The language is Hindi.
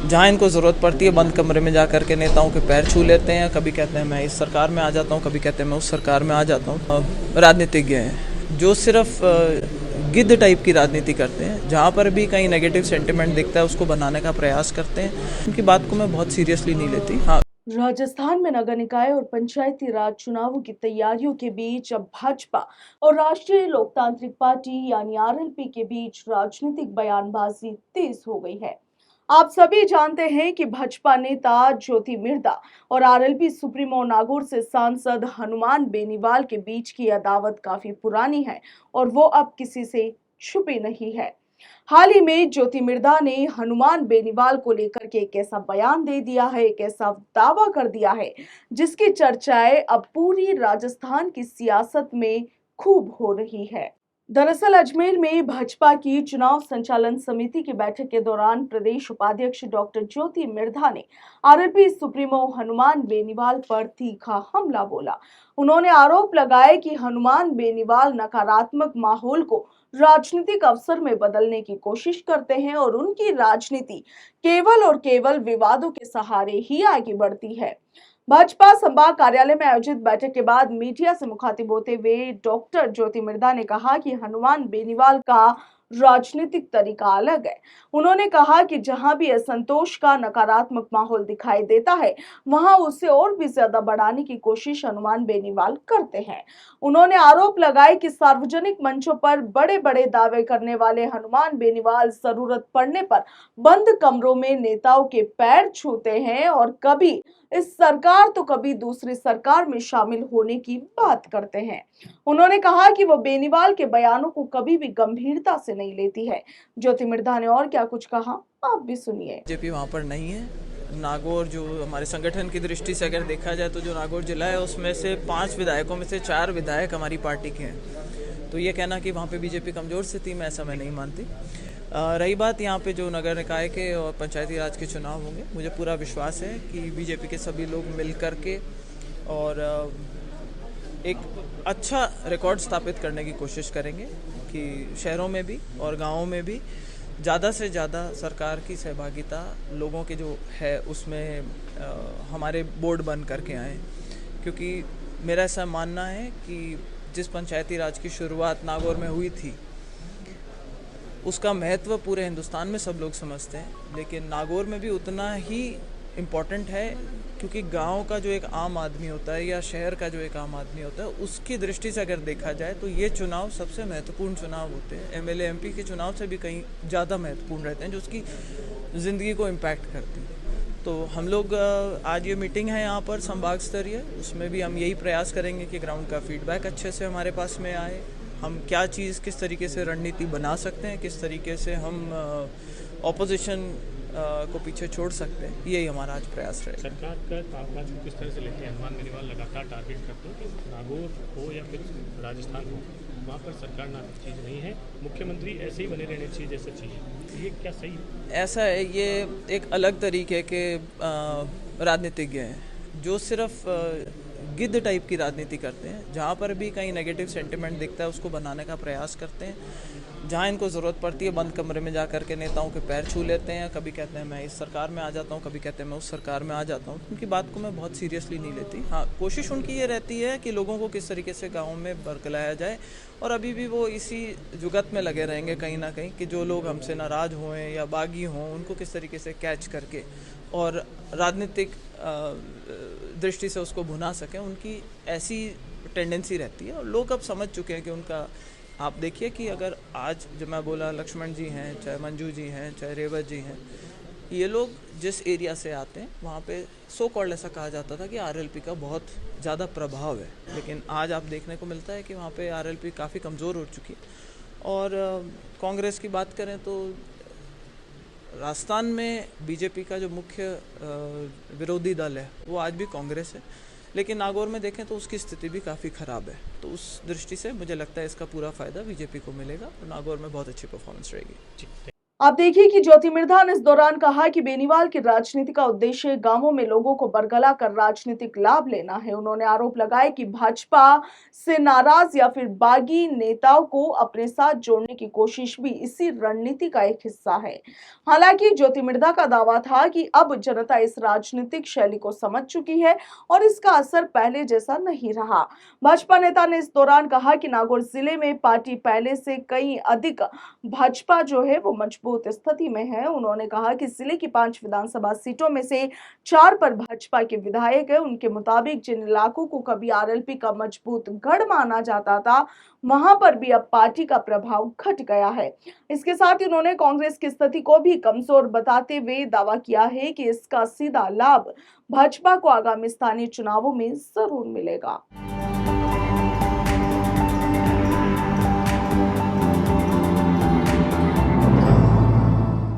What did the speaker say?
जहाँ इनको ज़रूरत पड़ती है बंद कमरे में जा कर के नेताओं के पैर छू लेते हैं। कभी कहते हैं मैं इस सरकार में आ जाता हूँ, कभी कहते हैं मैं उस सरकार में आ जाता हूँ। राजनीतिज्ञ हैं जो सिर्फ गिद्ध टाइप की राजनीति करते हैं, जहाँ पर भी कहीं नेगेटिव सेंटिमेंट दिखता है उसको बनाने का प्रयास करते हैं। उनकी बात को मैं बहुत सीरियसली नहीं लेती। हाँ, राजस्थान में नगर निकाय और पंचायती राज चुनावों की तैयारियों के बीच अब भाजपा और राष्ट्रीय लोकतांत्रिक पार्टी यानी आरएलपी के बीच राजनीतिक बयानबाजी तेज हो गई है। आप सभी जानते हैं कि भाजपा नेता ज्योति मिर्धा और आरएलपी सुप्रीमो नागौर से सांसद हनुमान बेनीवाल के बीच की अदावत काफी पुरानी है और वो अब किसी से छुपी नहीं है। हाल ही में ज्योति मिर्धा ने हनुमान बेनीवाल को लेकर के एक ऐसा बयान दे दिया है, एक ऐसा दावा कर दिया है जिसकी चर्चाएं अब पूरी राजस्थान की सियासत में खूब हो रही है। दरअसल अजमेर में भाजपा की चुनाव संचालन समिति की बैठक के दौरान प्रदेश उपाध्यक्ष डॉक्टर ज्योति मिर्धा ने आरएलपी सुप्रीमो हनुमान बेनीवाल पर तीखा हमला बोला। उन्होंने आरोप लगाया कि हनुमान बेनीवाल नकारात्मक माहौल को राजनीतिक अवसर में बदलने की कोशिश करते हैं और उनकी राजनीति केवल और केवल विवादों के सहारे ही आगे बढ़ती है। भाजपा संभाग कार्यालय में आयोजित बैठक के बाद मीडिया से मुखातिब होते हुए डॉक्टर ज्योति मिर्धा ने कहा कि हनुमान बेनीवाल का राजनीतिक तरीका अलग है। उन्होंने कहा कि जहां भी असंतोष का नकारात्मक माहौल दिखाई देता है वहां उसे और भी ज्यादा बढ़ाने की कोशिश हनुमान बेनीवाल करते हैं। उन्होंने आरोप लगाए कि सार्वजनिक मंचों पर बड़े बड़े दावे करने वाले हनुमान बेनीवाल जरूरत पड़ने पर बंद कमरों में नेताओं के पैर छूते हैं और कभी इस सरकार तो कभी दूसरी सरकार में शामिल होने की बात करते हैं। उन्होंने कहा कि वो बेनीवाल के बयानों को कभी भी गंभीरता से नहीं लेती है। ज्योति मिर्धा ने और क्या कुछ कहा, आप भी सुनिए। बीजेपी वहाँ पर नहीं है। नागौर जो हमारे संगठन की दृष्टि से अगर देखा जाए तो जो नागौर जिला है उसमें से 5 विधायकों में से 4 विधायक हमारी पार्टी के हैं। तो ये कहना कि वहाँ पे बीजेपी कमज़ोर स्थिति में, ऐसा मैं नहीं मानती। रही बात यहाँ पे जो नगर निकाय के और पंचायती राज के चुनाव होंगे, मुझे पूरा विश्वास है कि बीजेपी के सभी लोग मिल कर के और एक अच्छा रिकॉर्ड स्थापित करने की कोशिश करेंगे कि शहरों में भी और गाँवों में भी ज़्यादा से ज़्यादा सरकार की सहभागिता लोगों के जो है उसमें हमारे बोर्ड बन करके आए। क्योंकि मेरा ऐसा मानना है कि जिस पंचायती राज की शुरुआत नागौर में हुई थी उसका महत्व पूरे हिंदुस्तान में सब लोग समझते हैं, लेकिन नागौर में भी उतना ही इम्पॉर्टेंट है क्योंकि गांव का जो एक आम आदमी होता है या शहर का जो एक आम आदमी होता है उसकी दृष्टि से अगर देखा जाए तो ये चुनाव सबसे महत्वपूर्ण चुनाव होते हैं। एमएलए एमपी के चुनाव से भी कहीं ज़्यादा महत्वपूर्ण रहते हैं, जो उसकी ज़िंदगी को इम्पैक्ट करते हैं। तो हम लोग आज ये मीटिंग है यहाँ पर संभाग स्तरीय, उसमें भी हम यही प्रयास करेंगे कि ग्राउंड का फीडबैक अच्छे से हमारे पास में आए, हम क्या चीज़ किस तरीके से रणनीति बना सकते हैं, किस तरीके से हम ऑपोजिशन को पीछे छोड़ सकते हैं, यही हमारा आज प्रयास रहेगा। सरकार का कामकाज किस तरह से लेते हैं? हनुमान बेनीवाल लगातार टारगेट करते हैं कि नागौर हो या फिर राजस्थान हो, वहाँ पर सरकार ना चीज़ नहीं है, मुख्यमंत्री ऐसे ही बने रहने चाहिए जैसा चाहिए, ये क्या सही है? ऐसा है, ये एक अलग तरीके के राजनीतिज्ञ हैं जो सिर्फ गिद्ध टाइप की राजनीति करते हैं, जहाँ पर भी कहीं नेगेटिव सेंटिमेंट दिखता है उसको बनाने का प्रयास करते हैं। जहाँ इनको ज़रूरत पड़ती है बंद कमरे में जा कर के नेताओं के पैर छू लेते हैं। कभी कहते हैं मैं इस सरकार में आ जाता हूँ, कभी कहते हैं मैं उस सरकार में आ जाता हूँ। उनकी बात को मैं बहुत सीरियसली नहीं लेती। हाँ, कोशिश उनकी ये रहती है कि लोगों को किस तरीके से गाँव में बरकलाया जाए और अभी भी वो इसी जुगत में लगे रहेंगे कहीं ना कहीं कि जो लोग हमसे नाराज़ हों या बागी हों उनको किस तरीके से कैच करके और राजनीतिक दृष्टि से उसको भुना सकें। उनकी ऐसी टेंडेंसी रहती है और लोग अब समझ चुके हैं कि उनका, आप देखिए कि अगर आज जब मैं बोला लक्ष्मण जी हैं, चाहे मंजू जी हैं, चाहे रेवत जी हैं, ये लोग जिस एरिया से आते हैं वहाँ पे सो कॉल्ड ऐसा कहा जाता था कि आरएलपी का बहुत ज़्यादा प्रभाव है, लेकिन आज आप देखने को मिलता है कि वहाँ पे आरएलपी काफ़ी कमज़ोर हो चुकी है। और कांग्रेस की बात करें तो राजस्थान में बीजेपी का जो मुख्य विरोधी दल है वो आज भी कांग्रेस है, लेकिन नागौर में देखें तो उसकी स्थिति भी काफ़ी ख़राब है। तो उस दृष्टि से मुझे लगता है इसका पूरा फ़ायदा बीजेपी को मिलेगा और नागौर में बहुत अच्छी परफॉर्मेंस रहेगी। आप देखिए कि ज्योति मिर्धा ने इस दौरान कहा कि बेनीवाल की राजनीति का उद्देश्य गांवों में लोगों को बरगला कर राजनीतिक लाभ लेना है। उन्होंने आरोप लगाया कि भाजपा से नाराज या फिर बागी नेताओं को अपने साथ जोड़ने की कोशिश भी इसी रणनीति का एक हिस्सा है। हालांकि ज्योति मिर्धा का दावा था कि अब जनता इस राजनीतिक शैली को समझ चुकी है और इसका असर पहले जैसा नहीं रहा। भाजपा नेता ने इस दौरान कहा कि नागौर जिले में पार्टी पहले से कहीं अधिक भाजपा जो है वो मजबूत स्थिति में है। उन्होंने कहा कि जिले की 5 विधानसभा सीटों में से 4 पर भाजपा के विधायक है। उनके मुताबिक जिन इलाकों को कभी आरएलपी का मजबूत गढ़ माना जाता था, वहां पर भी अब पार्टी का प्रभाव घट गया है। इसके साथ ही उन्होंने कांग्रेस की स्थिति को भी कमजोर बताते हुए दावा किया है कि इसका सीधा लाभ भाजपा को आगामी स्थानीय चुनावों में जरूर मिलेगा।